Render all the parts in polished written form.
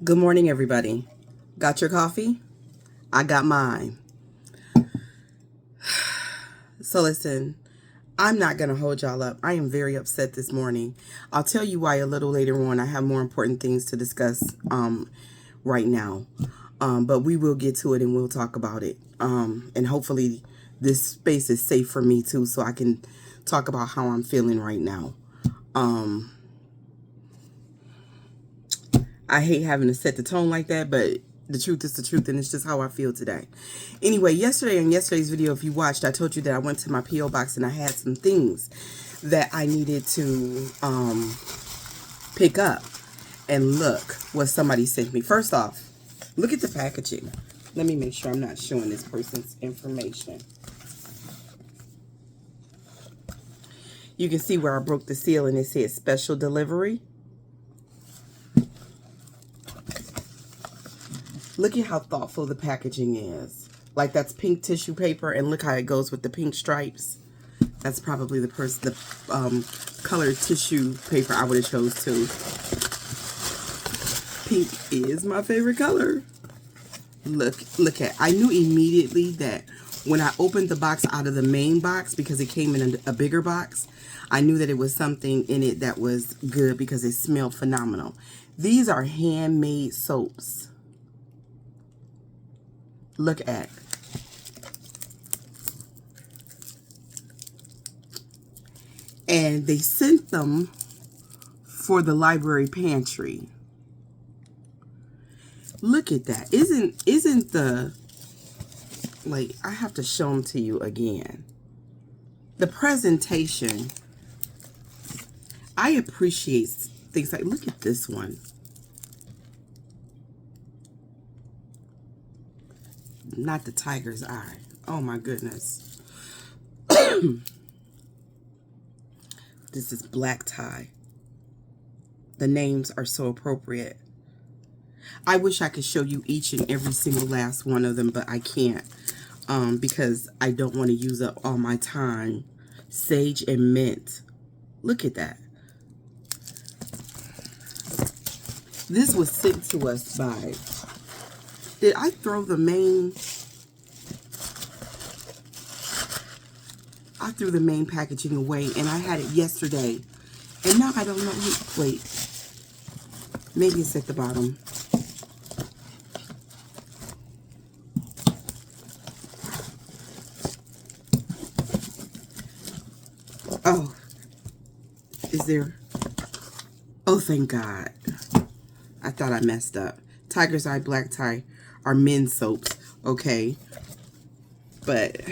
Good morning, everybody. Got your coffee? I got mine. So listen, I'm not going to hold y'all up. I am very upset this morning. I'll tell you why a little later on. I have more important things to discuss right now. But we will get to it and we'll talk about it. And hopefully this space is safe for me too, so I can talk about how I'm feeling right now. I hate having to set the tone like that, but the truth is the truth, and it's just how I feel today. Anyway, in yesterday's video, if you watched, I told you that I went to my P.O. box and I had some things that I needed to pick up. And look what somebody sent me. First off, look at the packaging. Let me make sure I'm not showing this person's information. You can see where I broke the seal and it said special delivery. Look at how thoughtful the packaging is. Like, that's pink tissue paper, and look how it goes with the pink stripes. That's probably the colored tissue paper I would have chose too. Pink is my favorite color. Look at. I knew immediately that when I opened the box out of the main box, because it came in a bigger box, I knew that it was something in it that was good because it smelled phenomenal. These are handmade soaps. Look at. And they sent them for the library pantry. Look at that. Isn't the, like, I have to show them to you again. The presentation. I appreciate things like, look at this one. Not the tiger's eye. Oh my goodness. This is black tie. The names are so appropriate. I wish I could show you each and every single last one of them, but I can't because I don't want to use up all my time. Sage and mint. Look at that. This was sent to us by... Did I throw the main... I threw the main packaging away, and I had it yesterday. And now I don't know who... Wait. Maybe it's at the bottom. Oh. Is there... Oh, thank God. I thought I messed up. Tiger's Eye Black Tie are men's soaps, okay? But,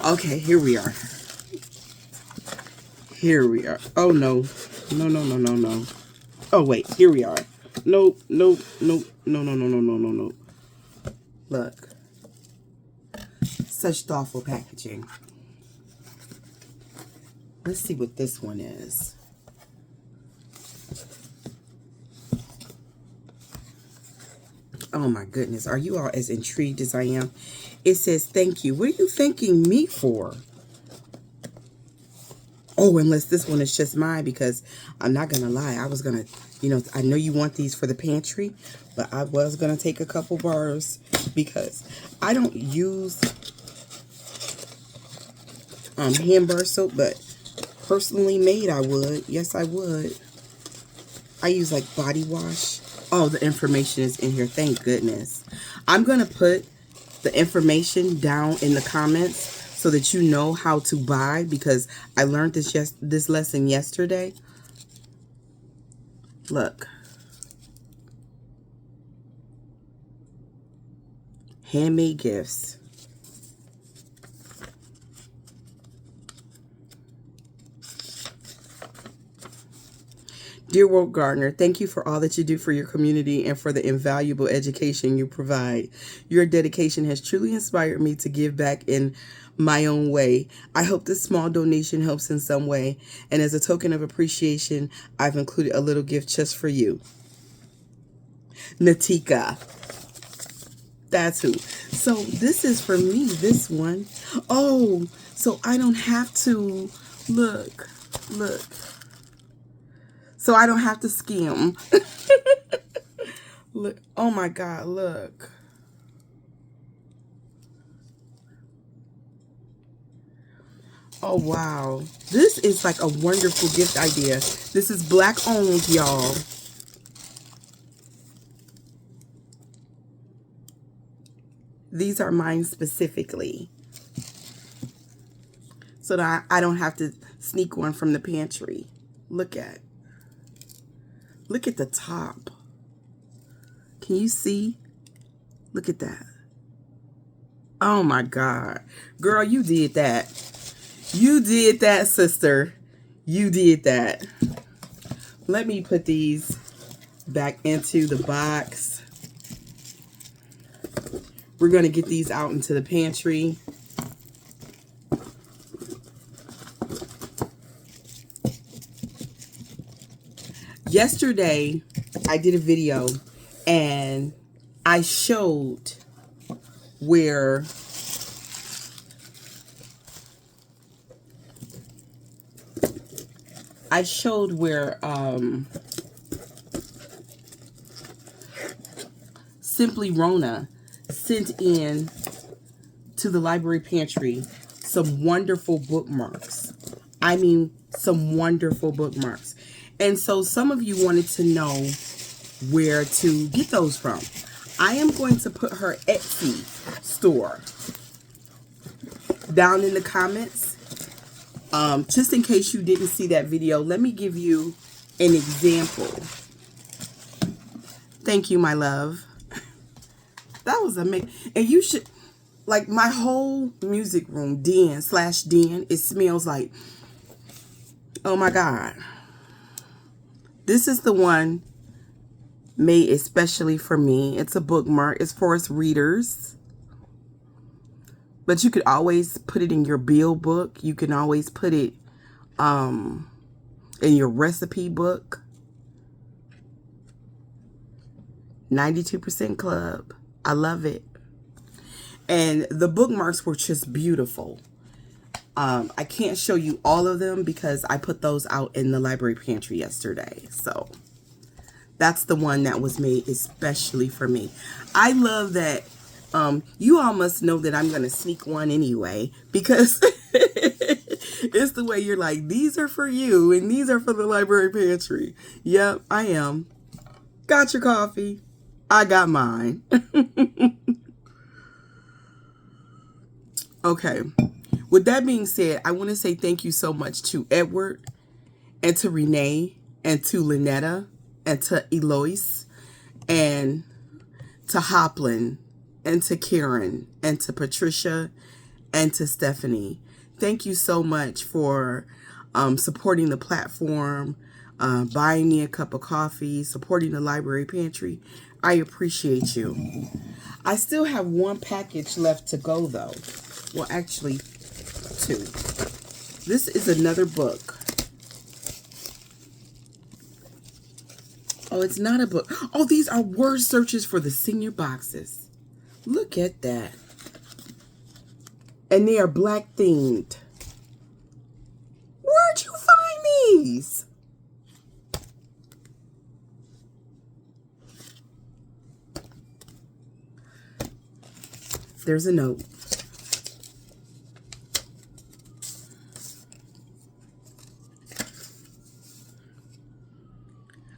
okay, here we are. Here we are. Oh, no. No. Oh, wait, here we are. Nope. No. Look. Such thoughtful packaging. Let's see what this one is. Oh my goodness, are you all as intrigued as I am? It says, thank you. What are you thanking me for? Oh, unless this one is just mine, because I'm not going to lie. I was going to, you know, I know you want these for the pantry, but I was going to take a couple bars because I don't use hand bar soap, but personally made I would. Yes, I would. I use like body wash. Oh, the information is in here. Thank goodness. I'm going to put the information down in the comments so that you know how to buy, because I learned this lesson yesterday. Look. Handmade gifts. Dear World Gardener, thank you for all that you do for your community and for the invaluable education you provide. Your dedication has truly inspired me to give back in my own way. I hope this small donation helps in some way. And as a token of appreciation, I've included a little gift just for you. Natika. That's who. So this is for me, this one. Oh, so I don't have to, look. So I don't have to skim. Look, oh my God, look. Oh, wow. This is like a wonderful gift idea. This is Black owned, y'all. These are mine specifically, so that I don't have to sneak one from the pantry. Look at the top. Can you see? Look at that. Oh my God. Girl, you did that. You did that, sister. You did that. Let me put these back into the box. We're going to get these out into the pantry. Yesterday, I did a video and I showed where Simply Rona sent in to the library pantry some wonderful bookmarks. I mean, some wonderful bookmarks. And so some of you wanted to know where to get those from. I am going to put her Etsy store down in the comments. Just in case you didn't see that video, let me give you an example. Thank you, my love. That was amazing. And you should, like, my whole music room, den, it smells like, oh my God. This is the one made especially for me. It's a bookmark. It's for us readers. But you could always put it in your bill book. You can always put it in your recipe book. 92% Club. I love it. And the bookmarks were just beautiful. I can't show you all of them because I put those out in the library pantry yesterday. So that's the one that was made especially for me. I love that. You all must know that I'm going to sneak one anyway, because it's the way you're like, these are for you and these are for the library pantry. Yep, I am. Got your coffee. I got mine. Okay. With that being said, I want to say thank you so much to Edward and to Renee and to Lynetta and to Eloise and to Hoplin and to Karen and to Patricia and to Stephanie. Thank you so much for supporting the platform, buying me a cup of coffee, supporting the library pantry. I appreciate you. I still have one package left to go, though. Well, actually, two. This is another book. Oh, it's not a book. Oh, these are word searches for the senior boxes. Look at that. And they are Black themed. Where'd you find these? There's a note.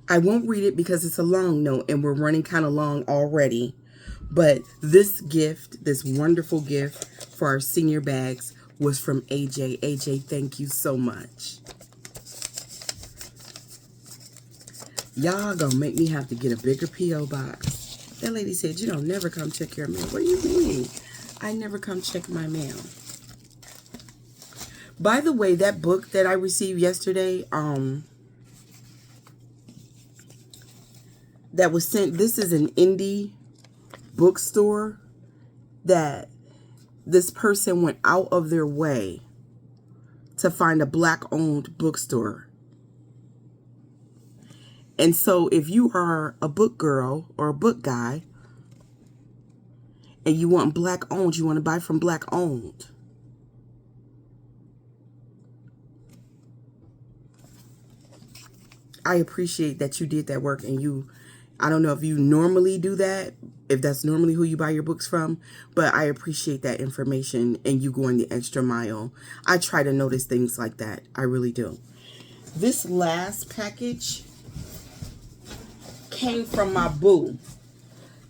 I won't read it because it's a long note and we're running kind of long already. But this gift, this wonderful gift for our senior bags was from AJ. AJ, thank you so much. Y'all gonna make me have to get a bigger P.O. box. That lady said, you don't never come check your mail. What do you mean? I never come check my mail. By the way, that book that I received yesterday, that was sent, this is an indie bookstore that this person went out of their way to find a Black-owned bookstore. And so if you are a book girl or a book guy and you want Black-owned, you want to buy from Black-owned, I appreciate that you did that work and you I don't know if you normally do that, if that's normally who you buy your books from, but I appreciate that information and you going the extra mile. I try to notice things like that. I really do. This last package came from my boo.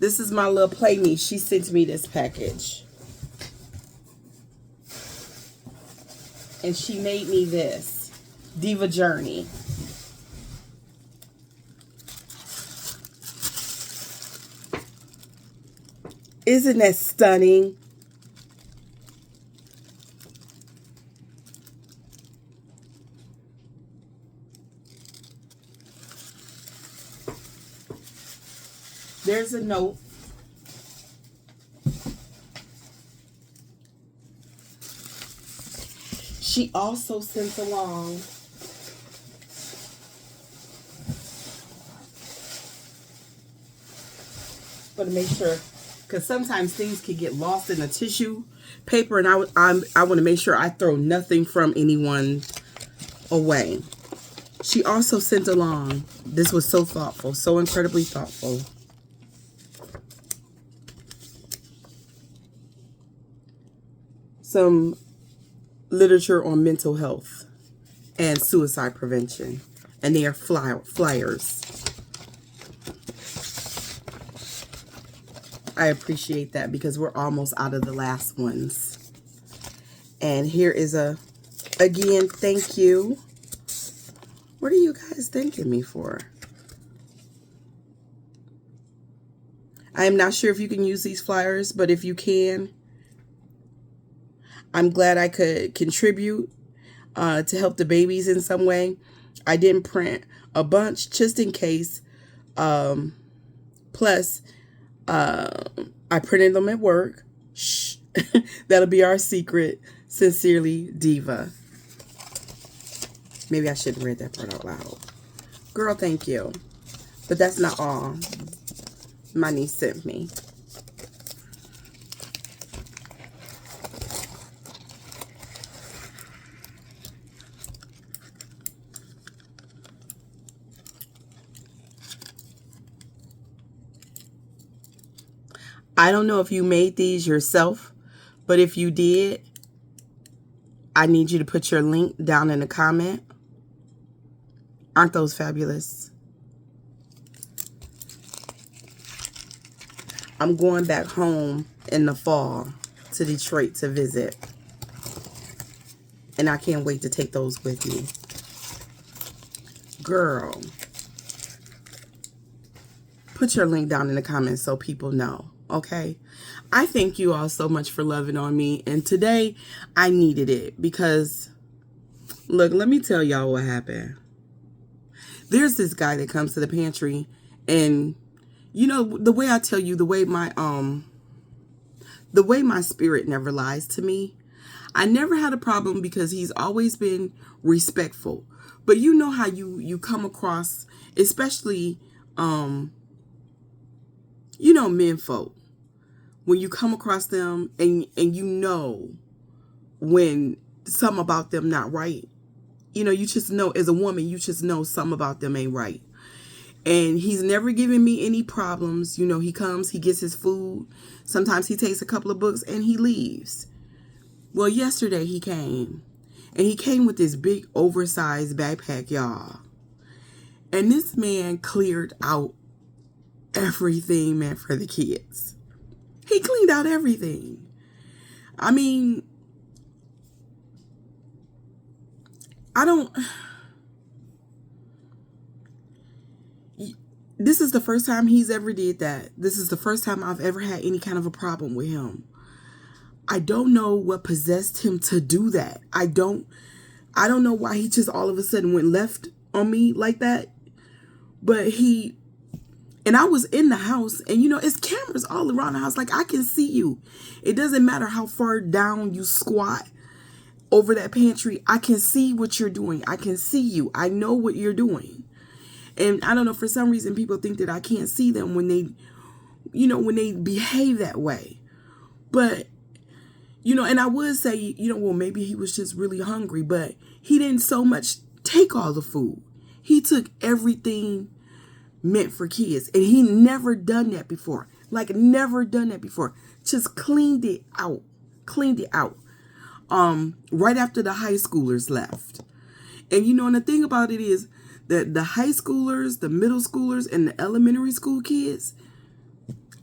This is my little play niece. She sent me this package. And she made me this Diva Journey. Isn't that stunning? There's a note. She also sent along to make sure, because sometimes things can get lost in the tissue paper, and I want to make sure I throw nothing from anyone away. She also sent along, this was so thoughtful, so incredibly thoughtful, some literature on mental health and suicide prevention, and they are flyers. I appreciate that because we're almost out of the last ones. And here is again, thank you. What are you guys thanking me for? I am not sure if you can use these flyers, but if you can, I'm glad I could contribute to help the babies in some way. I didn't print a bunch just in case. Plus, I printed them at work. Shh. That'll be our secret. Sincerely, Diva. Maybe I shouldn't read that part out loud. Girl, thank you. But that's not all my niece sent me. I don't know if you made these yourself, but if you did, I need you to put your link down in the comment. Aren't those fabulous? I'm going back home in the fall to Detroit to visit. And I can't wait to take those with me. Girl, put your link down in the comments so people know. Okay, I thank you all so much for loving on me, and today I needed it because look, let me tell y'all what happened. There's this guy that comes to the pantry, and you know, the way I tell you, the way my spirit never lies to me, I never had a problem because he's always been respectful. But you know how you come across, especially you know, men folk, when you come across them and you know when something about them not right. You know, you just know, as a woman, you just know something about them ain't right. And he's never given me any problems. You know, he comes, he gets his food. Sometimes he takes a couple of books and he leaves. Well, yesterday he came. And he came with this big oversized backpack, y'all. And this man cleared out everything meant for the kids. He cleaned out everything. I mean, this is the first time he's ever did that. This is the first time I've ever had any kind of a problem with him. I don't know what possessed him to do that. I don't know why he just all of a sudden went left on me like that. But and I was in the house, and you know, it's cameras all around the house. Like, I can see you. It doesn't matter how far down you squat over that pantry. I can see what you're doing. I can see you. I know what you're doing. And I don't know, for some reason, people think that I can't see them when they, you know, when they behave that way. But, you know, and I would say, you know, well, maybe he was just really hungry, but he didn't so much take all the food. He took everything meant for kids. And he never done that before. Like, never done that before. Just cleaned it out. Cleaned it out. Right after the high schoolers left. And you know, and the thing about it is that the high schoolers, the middle schoolers, and the elementary school kids,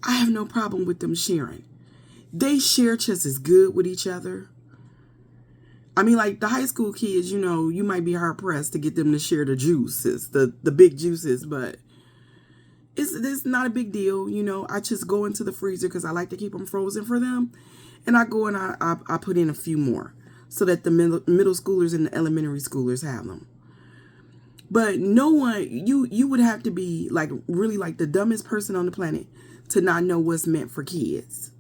I have no problem with them sharing. They share just as good with each other. I mean, like the high school kids, you know, you might be hard pressed to get them to share the juices, the big juices, but it's not a big deal. You know, I just go into the freezer because I like to keep them frozen for them. And I go and I put in a few more so that the middle schoolers and the elementary schoolers have them. But no one, you would have to be like really like the dumbest person on the planet to not know what's meant for kids.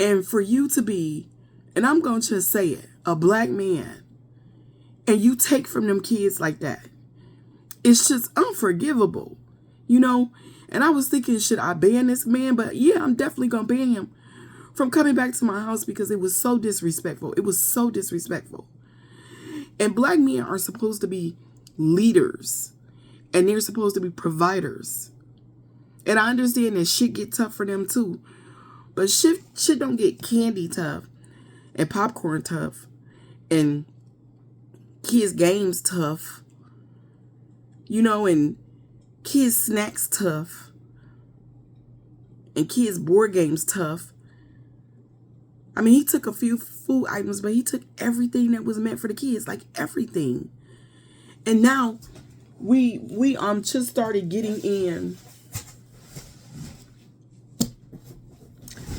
And for you to be, and I'm going to just say it, a black man, and you take from them kids like that, it's just unforgivable, you know? And I was thinking, should I ban this man? But yeah, I'm definitely going to ban him from coming back to my house because it was so disrespectful. It was so disrespectful. And black men are supposed to be leaders, and they're supposed to be providers. And I understand that shit get tough for them too. But shit don't get candy tough and popcorn tough and kids games tough, you know, and kids snacks tough and kids board games tough. I mean, he took a few food items, but he took everything that was meant for the kids, like everything. And now we just started getting in.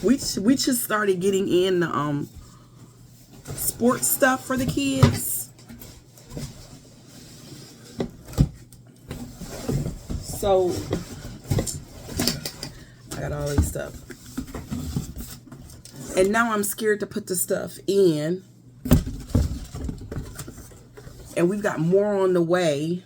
We just started getting in the sports stuff for the kids. So I got all this stuff. And now I'm scared to put the stuff in. And we've got more on the way.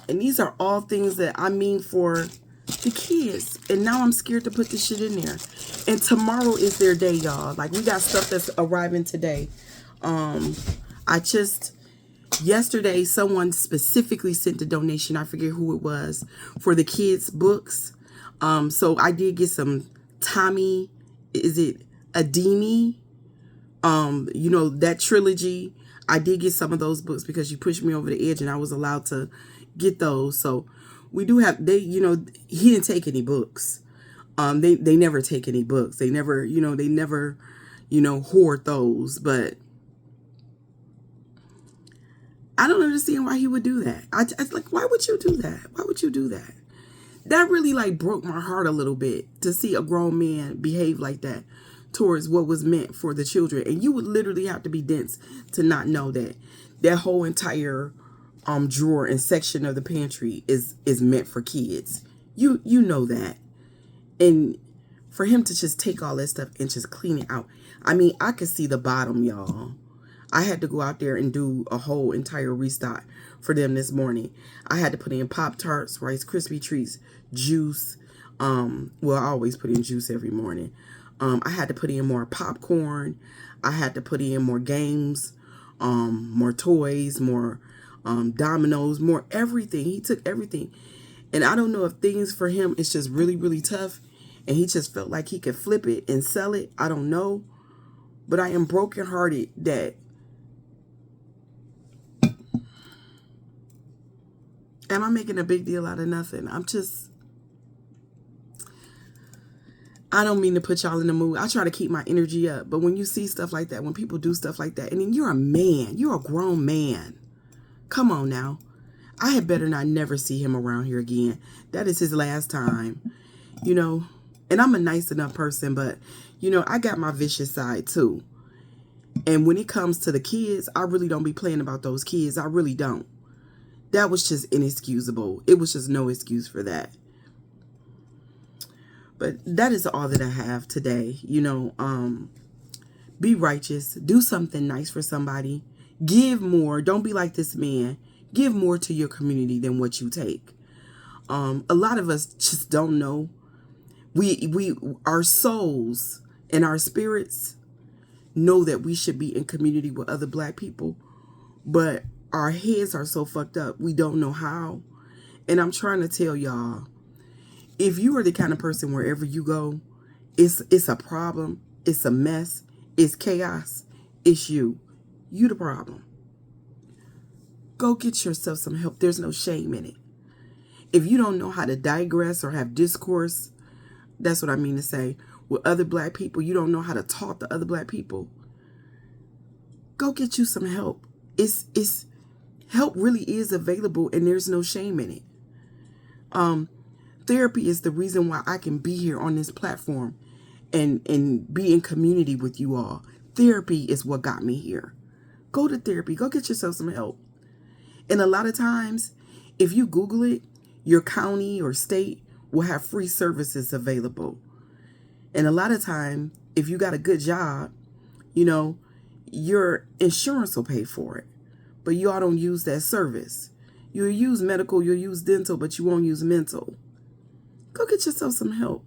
And these are all things that I mean for the kids. And now I'm scared to put this shit in there. And tomorrow is their day, y'all. Like, we got stuff that's arriving today. Yesterday, someone specifically sent a donation. I forget who it was for the kids' books. So I did get some Tommy, is it Adini? You know, that trilogy. I did get some of those books because you pushed me over the edge and I was allowed to get those. So we do have, you know, he didn't take any books. They never take any books. They never, you know, hoard those. But I don't understand why he would do that. I like, why would you do that? Why would you do that? That really like broke my heart a little bit to see a grown man behave like that towards what was meant for the children. And you would literally have to be dense to not know that that whole entire drawer and section of the pantry is meant for kids. You know that. And for him to just take all that stuff and just clean it out. I mean, I could see the bottom, y'all. I had to go out there and do a whole entire restock for them this morning. I had to put in Pop-Tarts, Rice Krispie Treats, juice. Well, I always put in juice every morning. I had to put in more popcorn. I had to put in more games, more toys, more dominoes, more everything. He took everything. And I don't know if things for him is just really, really tough. And he just felt like he could flip it and sell it. I don't know. But I am brokenhearted that am I making a big deal out of nothing? I don't mean to put y'all in the mood. I try to keep my energy up. But when you see stuff like that, when people do stuff like that, and then you're a man, you're a grown man. Come on now. I had better not never see him around here again. That is his last time, you know. And I'm a nice enough person, but, you know, I got my vicious side too. And when it comes to the kids, I really don't be playing about those kids. I really don't. That was just inexcusable. It was just no excuse for that. But that is all that I have today. You know, be righteous. Do something nice for somebody. Give more. Don't be like this man. Give more to your community than what you take. A lot of us just don't know. Our souls And our spirits know that we should be in community with other black people, but our heads are so fucked up, we don't know how. And I'm trying to tell y'all, if you are the kind of person wherever you go, it's a problem, it's a mess, it's chaos, it's you. You the problem. Go get yourself some help. There's no shame in it. If you don't know how to digress or have discourse, that's what I mean to say, with other black people, you don't know how to talk to other black people, go get you some help. It's help really is available, and there's no shame in it. Therapy is the reason why I can be here on this platform and be in community with you all. Therapy is what got me here. Go to therapy. Go get yourself some help. And a lot of times, if you Google it, your county or state will have free services available. And a lot of time, if you got a good job, you know, your insurance will pay for it. But you all don't use that service. You'll use medical, you'll use dental, but you won't use mental. Go get yourself some help.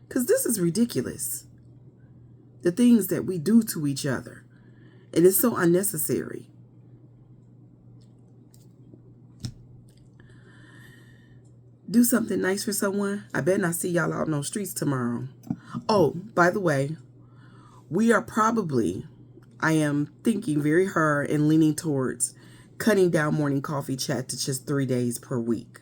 Because this is ridiculous. The things that we do to each other. And it's so unnecessary. Do something nice for someone. I better not see y'all out on those streets tomorrow. Oh, by the way, I am thinking very hard and leaning towards cutting down morning coffee chat to just 3 days per week.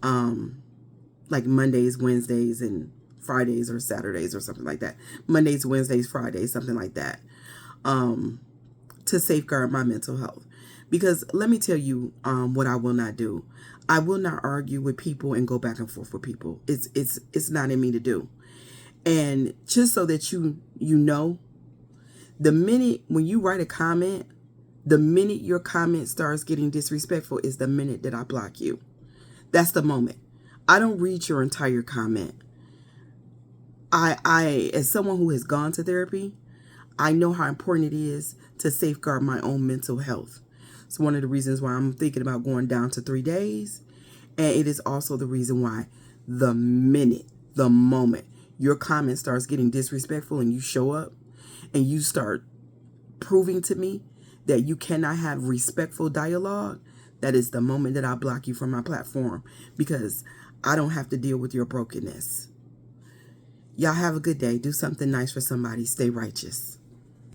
Like Mondays, Wednesdays, and Fridays or Saturdays or something like that. Mondays, Wednesdays, Fridays, something like that. To safeguard my mental health. Because let me tell you what I will not do. I will not argue with people and go back and forth with people. It's not in me to do. And just so that you know, the minute when you write a comment, the minute your comment starts getting disrespectful is the minute that I block you. That's the moment. I don't read your entire comment. I as someone who has gone to therapy, I know how important it is to safeguard my own mental health. It's one of the reasons why I'm thinking about going down to 3 days. And it is also the reason why the moment your comment starts getting disrespectful and you show up and you start proving to me that you cannot have respectful dialogue, that is the moment that I block you from my platform, because I don't have to deal with your brokenness. Y'all have a good day. Do something nice for somebody. Stay righteous.